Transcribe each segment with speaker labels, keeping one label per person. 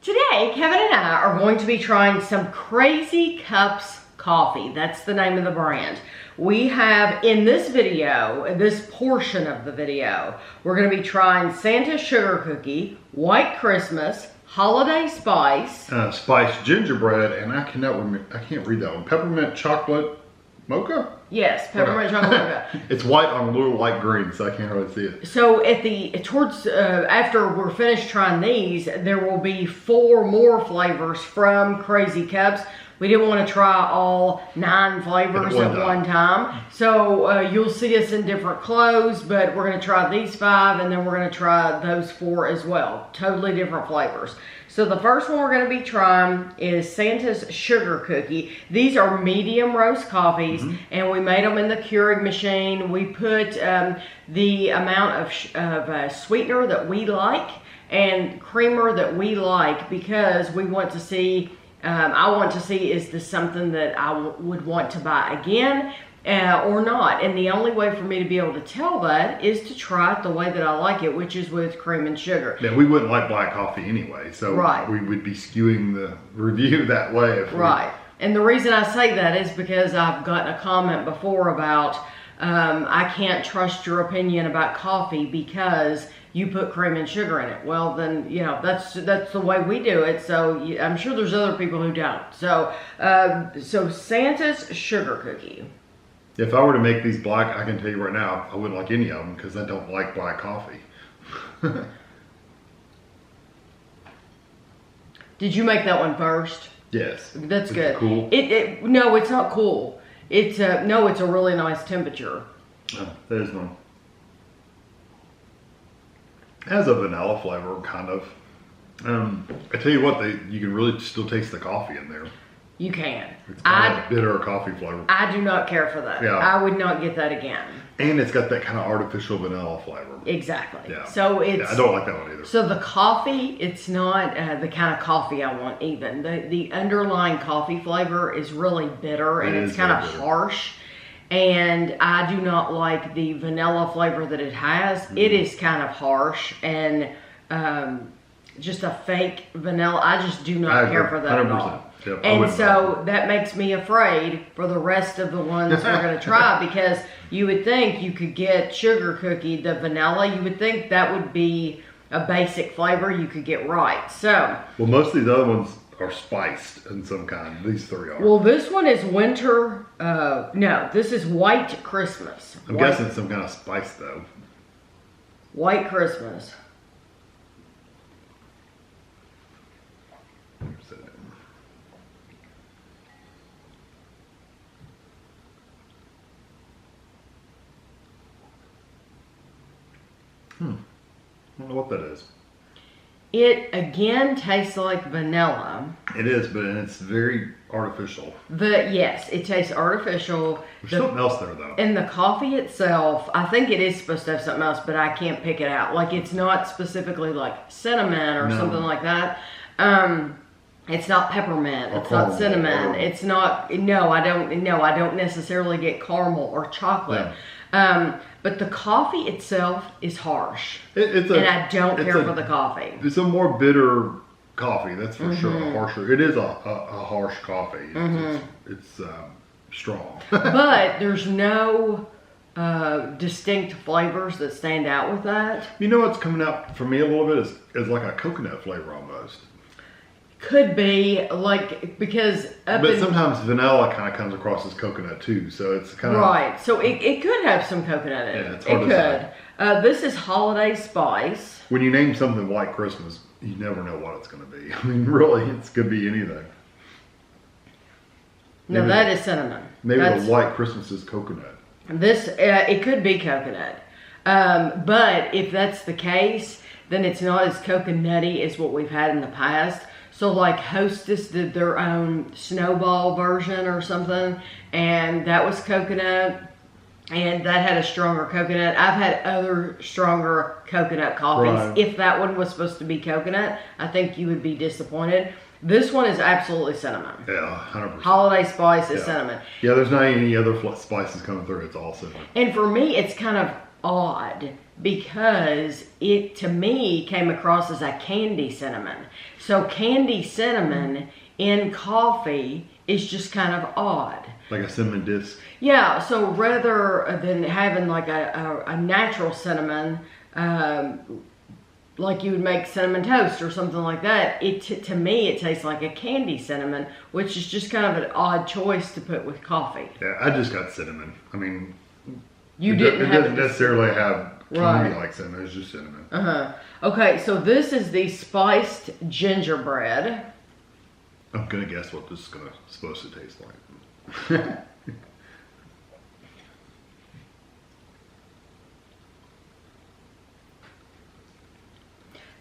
Speaker 1: Today, Kevin and I are going to be trying some Crazy Cups coffee. That's the name of the brand. We have in this video, this portion of the video, we're going to be trying Santa's Sugar Cookie, White Christmas, Holiday Spice,
Speaker 2: Spiced gingerbread, and I can't read that one. Peppermint chocolate mocha?
Speaker 1: Yes, peppermint chocolate mocha.
Speaker 2: It's white on a little light green, so I can't really see it.
Speaker 1: So after we're finished trying these, there will be 4 more flavors from Crazy Cups. We didn't want to try all 9 flavors at one time. So you'll see us in different clothes, but we're going to try these 5, and then we're going to try those 4 as well. Totally different flavors. So the first one we're going to be trying is Santa's Sugar Cookie. These are medium roast coffees, and we made them in the Keurig machine. We put the amount of sweetener that we like and creamer that we like, because we want to see, I want to see, is this something that I would want to buy again or not? And the only way for me to be able to tell that is to try it the way that I like it, which is with cream and sugar.
Speaker 2: Yeah, we wouldn't like black coffee anyway, so we would be skewing the review that way. If
Speaker 1: And the reason I say that is because I've gotten a comment before about, I can't trust your opinion about coffee because you put cream and sugar in it. Well, then, you know, that's the way we do it. So I'm sure there's other people who don't. So, so Santa's Sugar Cookie.
Speaker 2: If I were to make these black, I can tell you right now, I wouldn't like any of them because I don't like black coffee.
Speaker 1: Did you make that one first?
Speaker 2: Yes.
Speaker 1: That's good.
Speaker 2: Cool.
Speaker 1: No, it's not cool. It's no, it's a really nice temperature.
Speaker 2: Oh, there's one. It has a vanilla flavor, kind of. I tell you what, you can really still taste the coffee in there.
Speaker 1: You can.
Speaker 2: It's kind of a bitter coffee flavor.
Speaker 1: I do not care for that.
Speaker 2: Yeah.
Speaker 1: I would not get that again.
Speaker 2: And it's got that kind of artificial vanilla flavor.
Speaker 1: Exactly.
Speaker 2: Yeah.
Speaker 1: So it's.
Speaker 2: I don't like that one either.
Speaker 1: So the coffee, it's not the kind of coffee I want even. The underlying coffee flavor is really bitter, and it's kind of harsh. And I do not like the vanilla flavor that it has. It is kind of harsh and just a fake vanilla. I just do not care for that 100%. At all.
Speaker 2: Yep,
Speaker 1: and so that makes me afraid for the rest of the ones we're going to try, because you would think you could get Sugar Cookie, the vanilla, you would think that would be a basic flavor you could get right. So,
Speaker 2: well, most of these other ones are spiced in some kind. These 3 are.
Speaker 1: Well, this one is winter. No, this is White Christmas.
Speaker 2: I'm guessing some kind of spice though.
Speaker 1: White Christmas.
Speaker 2: I don't know what that is.
Speaker 1: It again tastes like vanilla.
Speaker 2: It is, but it's very artificial.
Speaker 1: Yes, it tastes artificial.
Speaker 2: There's something else there though.
Speaker 1: And the coffee itself, I think it is supposed to have something else, but I can't pick it out. Like, it's not specifically like cinnamon or something like that. It's not peppermint. It's not cinnamon. It's not. No, I don't necessarily get caramel or chocolate. Yeah. But the coffee itself is harsh, and I don't care for the coffee.
Speaker 2: It's a more bitter coffee, that's for sure. A harsher. It is a harsh coffee. It's strong.
Speaker 1: But there's no distinct flavors that stand out with that.
Speaker 2: You know what's coming out for me a little bit is like a coconut flavor almost.
Speaker 1: Could be, like, because
Speaker 2: but sometimes vanilla kind of comes across as coconut too, so it's kind of
Speaker 1: right. So it could have some coconut in it.
Speaker 2: Yeah, it's hard to say.
Speaker 1: This is Holiday Spice.
Speaker 2: When you name something White Christmas, you never know what it's going to be. I mean, really, it could be anything.
Speaker 1: No, that is cinnamon.
Speaker 2: Maybe the White Christmas is coconut.
Speaker 1: This it could be coconut, but if that's the case, then it's not as coconutty as what we've had in the past. So like Hostess did their own snowball version or something, and that was coconut, and that had a stronger coconut. I've had other stronger coconut coffees. Right. If that one was supposed to be coconut, I think you would be disappointed. This one is absolutely cinnamon.
Speaker 2: Yeah, 100%.
Speaker 1: Holiday Spice is cinnamon.
Speaker 2: Yeah, there's not any other spices coming through. It's all cinnamon.
Speaker 1: And for me, it's kind of odd because it, to me, came across as a candy cinnamon. So candy cinnamon in coffee is just kind of odd.
Speaker 2: Like a cinnamon disc.
Speaker 1: Yeah, so rather than having like a natural cinnamon, like you would make cinnamon toast or something like that, to me it tastes like a candy cinnamon, which is just kind of an odd choice to put with coffee.
Speaker 2: Yeah, I just got cinnamon. I mean,
Speaker 1: it
Speaker 2: doesn't necessarily have candy like cinnamon. It's just cinnamon.
Speaker 1: Okay, so this is the spiced gingerbread.
Speaker 2: I'm gonna guess what this is supposed to taste like.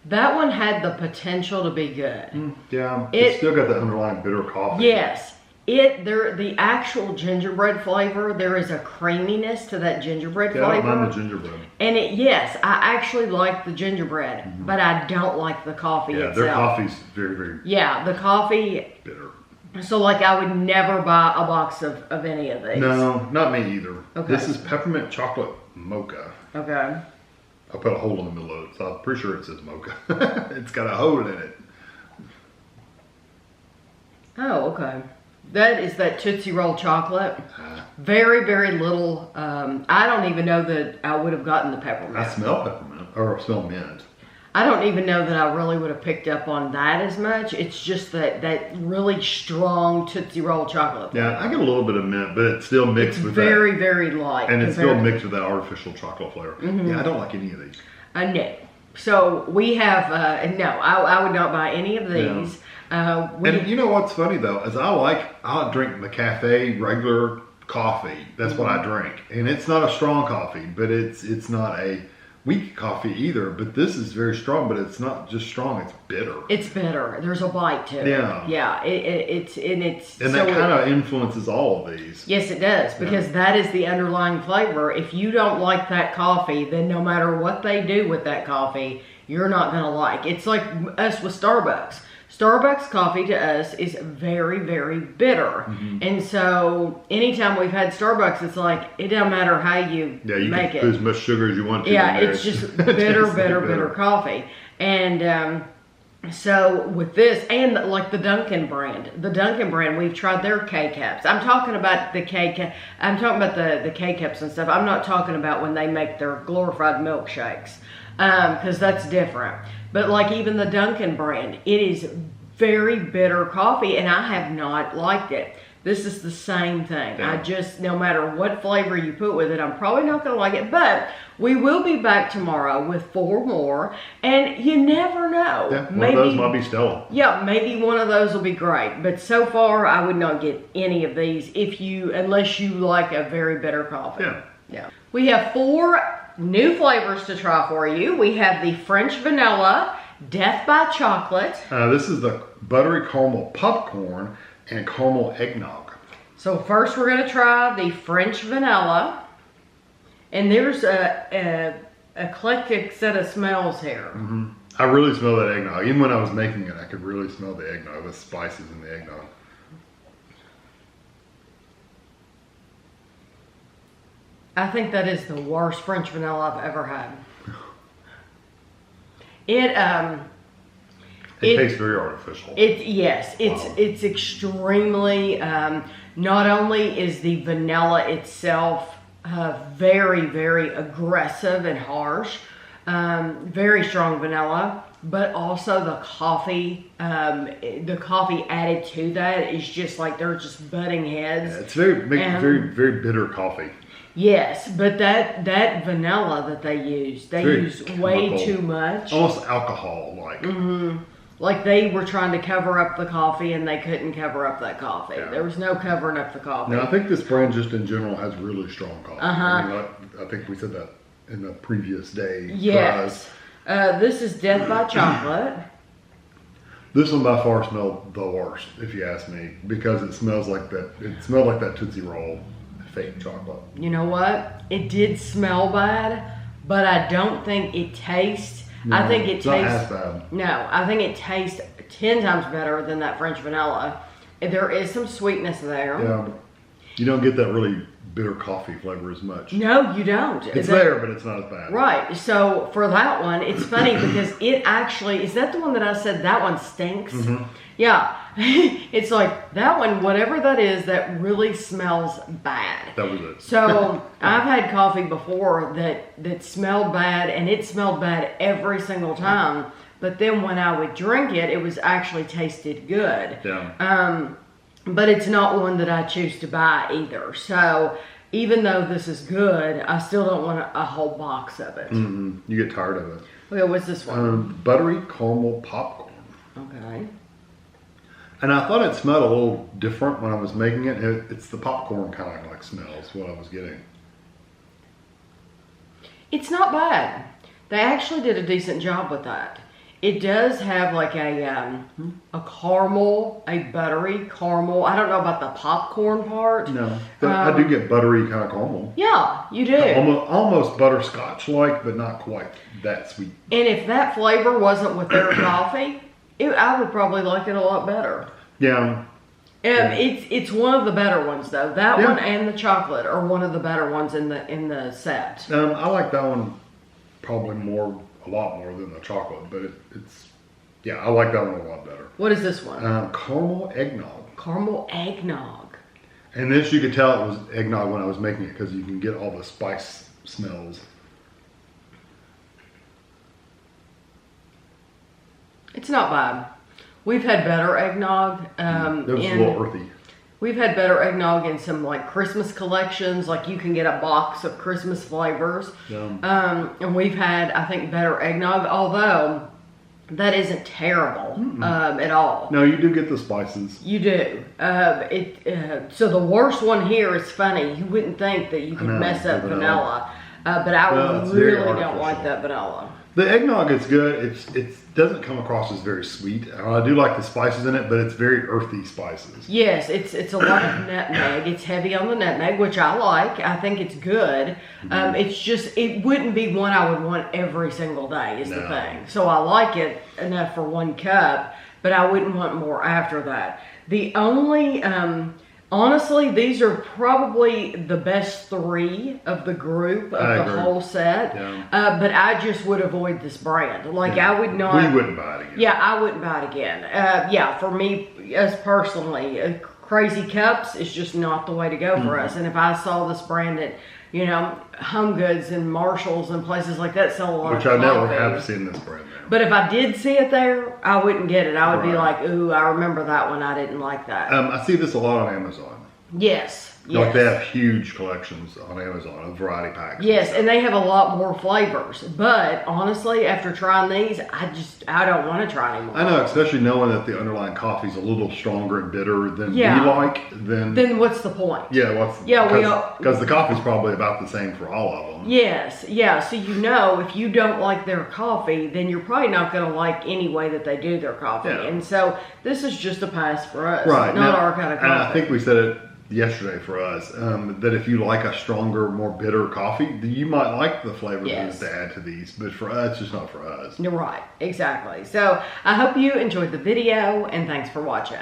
Speaker 1: That one had the potential to be good.
Speaker 2: Yeah, it's still got the underlying bitter coffee.
Speaker 1: Yes. The actual gingerbread flavor, there is a creaminess to that gingerbread flavor.
Speaker 2: I don't mind the gingerbread.
Speaker 1: And yes, I actually like the gingerbread, but I don't like the coffee itself.
Speaker 2: Yeah, their coffee's very, very
Speaker 1: Yeah, the coffee
Speaker 2: bitter.
Speaker 1: So like I would never buy a box of any of these.
Speaker 2: No, not me either.
Speaker 1: Okay.
Speaker 2: This is peppermint chocolate mocha.
Speaker 1: Okay.
Speaker 2: I put a hole in the middle of it, so I'm pretty sure it says mocha. It's got a hole in it.
Speaker 1: Oh, okay. That is that Tootsie Roll chocolate. Very, very little. I don't even know that I would have gotten the peppermint.
Speaker 2: I smell peppermint, or I smell mint.
Speaker 1: I don't even know that I really would have picked up on that as much. It's just that really strong Tootsie Roll chocolate.
Speaker 2: Yeah, I get a little bit of mint, but it's still mixed with
Speaker 1: very,
Speaker 2: that.
Speaker 1: very light.
Speaker 2: And it's still mixed with that artificial chocolate flavor. Yeah, I don't like any of these.
Speaker 1: No. So we have, no, I would not buy any of these.
Speaker 2: And you know what's funny though, is I drink the cafe regular coffee. That's what I drink. And it's not a strong coffee, but it's not a weak coffee either, but this is very strong, but it's not just strong, it's bitter.
Speaker 1: It's bitter. There's a bite to it.
Speaker 2: Yeah.
Speaker 1: Yeah.
Speaker 2: And that kind of influences all of these.
Speaker 1: Yes, it does, because that is the underlying flavor. If you don't like that coffee, then no matter what they do with that coffee, you're not going to like. It's like us with Starbucks. Starbucks coffee to us is very, very bitter. And so anytime we've had Starbucks, it's like, it doesn't matter how you make
Speaker 2: can put as much sugar as you want to.
Speaker 1: Yeah, it's just bitter coffee. And so with this, and like the Dunkin' brand, we've tried their K-Cups. I'm talking about the K-Cups and stuff. I'm not talking about when they make their glorified milkshakes, because that's different. But like even the Dunkin' brand, it is very bitter coffee, and I have not liked it. This is the same thing.
Speaker 2: Yeah.
Speaker 1: No matter what flavor you put with it, I'm probably not going to like it. But we will be back tomorrow with 4 more, and you never know.
Speaker 2: Yeah, one of those might be stellar.
Speaker 1: Yeah, maybe one of those will be great. But so far, I would not get any of these unless you like a very bitter coffee. Yeah. We have 4 new flavors to try for you. We have the French vanilla, Death by Chocolate.
Speaker 2: This is the buttery caramel popcorn and caramel eggnog.
Speaker 1: So first we're going to try the French vanilla. And there's a eclectic set of smells here.
Speaker 2: I really smell that eggnog. Even when I was making it, I could really smell the eggnog, the spices in the eggnog.
Speaker 1: I think that is the worst French vanilla I've ever had. It
Speaker 2: tastes very artificial.
Speaker 1: It's extremely. Not only is the vanilla itself very, very aggressive and harsh, very strong vanilla, but also the coffee added to that is just like they're just butting heads.
Speaker 2: Yeah, it's very, very bitter coffee.
Speaker 1: Yes, but that vanilla that they use way too much.
Speaker 2: Almost alcohol-like.
Speaker 1: Like they were trying to cover up the coffee and they couldn't cover up that coffee. Yeah. There was no covering up the coffee.
Speaker 2: Now, I think this brand just in general has really strong coffee. I think we said that in the previous day.
Speaker 1: Yes. This is Death by Chocolate.
Speaker 2: This one by far smelled the worst, if you ask me, because it smells like that. It smelled like that Tootsie Roll fake chocolate.
Speaker 1: You know what? It did smell bad, but I don't think it tastes.
Speaker 2: No,
Speaker 1: I think it
Speaker 2: it's
Speaker 1: tastes.
Speaker 2: Not as bad.
Speaker 1: No, I think it tastes 10 times better than that French vanilla. There is some sweetness there.
Speaker 2: Yeah. You don't get that really bitter coffee flavor as much.
Speaker 1: No, you don't.
Speaker 2: It's there, but it's not as bad.
Speaker 1: Right. So for that one, it's funny because it actually, is that the one that I said that one stinks?
Speaker 2: Mm-hmm.
Speaker 1: Yeah. It's like that one, whatever that is, that really smells bad.
Speaker 2: That was it.
Speaker 1: So I've had coffee before that smelled bad, and it smelled bad every single time. But then when I would drink it, it was actually tasted good.
Speaker 2: Yeah.
Speaker 1: But it's not one that I choose to buy either. So even though this is good, I still don't want a whole box of it.
Speaker 2: Mm-mm. You get tired of it.
Speaker 1: Okay, what's this one?
Speaker 2: Buttery caramel popcorn.
Speaker 1: Okay.
Speaker 2: And I thought it smelled a little different when I was making it. It's the popcorn kind of like smells what I was getting.
Speaker 1: It's not bad. They actually did a decent job with that. It does have like a caramel, a buttery caramel. I don't know about the popcorn part.
Speaker 2: No, but I do get buttery kind of caramel.
Speaker 1: Yeah, you do.
Speaker 2: Almost butterscotch-like, but not quite that sweet.
Speaker 1: And if that flavor wasn't with their coffee, I would probably like it a lot better.
Speaker 2: Yeah.
Speaker 1: It's one of the better ones though. That one and the chocolate are one of the better ones in the set.
Speaker 2: I like that one probably a lot more than the chocolate, but I like that one a lot better.
Speaker 1: What is this one?
Speaker 2: Caramel eggnog.
Speaker 1: Caramel eggnog.
Speaker 2: And this, you could tell it was eggnog when I was making it because you can get all the spice smells.
Speaker 1: It's not bad. We've had better eggnog.
Speaker 2: It was a little earthy.
Speaker 1: We've had better eggnog in some like Christmas collections. Like you can get a box of Christmas flavors.
Speaker 2: Yeah.
Speaker 1: And we've had, I think, better eggnog, although that isn't terrible at all.
Speaker 2: No, you do get the spices.
Speaker 1: You do. So the worst one here is funny. You wouldn't think that you could mess up vanilla. But I really don't like that vanilla.
Speaker 2: The eggnog is good. It doesn't come across as very sweet. I do like the spices in it, but it's very earthy spices.
Speaker 1: Yes, it's a lot of nutmeg. It's heavy on the nutmeg, which I like. I think it's good. It's just, it wouldn't be one I would want every single day is the thing. So I like it enough for 1 cup, but I wouldn't want more after that. The only, honestly, these are probably the best 3 of the group of the whole set.
Speaker 2: Yeah.
Speaker 1: But I just would avoid this brand. Like I would not.
Speaker 2: We wouldn't buy it again.
Speaker 1: Yeah, I wouldn't buy it again. For me, as personally, Crazy Cups is just not the way to go for us. And if I saw this brand at, Home Goods and Marshalls and places like that sell a lot
Speaker 2: Which
Speaker 1: of
Speaker 2: I
Speaker 1: coffee.
Speaker 2: never have seen this brand there.
Speaker 1: But if I did see it there, I wouldn't get it. I would be like, ooh, I remember that one. I didn't like that.
Speaker 2: I see this a lot on Amazon.
Speaker 1: Yes.
Speaker 2: Like they have huge collections on Amazon of variety packs.
Speaker 1: Yes, and they have a lot more flavors. But honestly, after trying these, I don't want to try anymore.
Speaker 2: I know, especially knowing that the underlying coffee is a little stronger and bitter than we like. Then
Speaker 1: what's the point?
Speaker 2: Yeah, because the coffee's probably about the same for all of them.
Speaker 1: Yes, yeah. So if you don't like their coffee, then you're probably not going to like any way that they do their coffee.
Speaker 2: Yeah.
Speaker 1: And so this is just a pass for us.
Speaker 2: Right.
Speaker 1: Not our kind of coffee.
Speaker 2: And I think we said it yesterday for us, that if you like a stronger, more bitter coffee, you might like the flavors to add to these, but for us, it's just not for us.
Speaker 1: You're right, exactly. So I hope you enjoyed the video, and thanks for watching.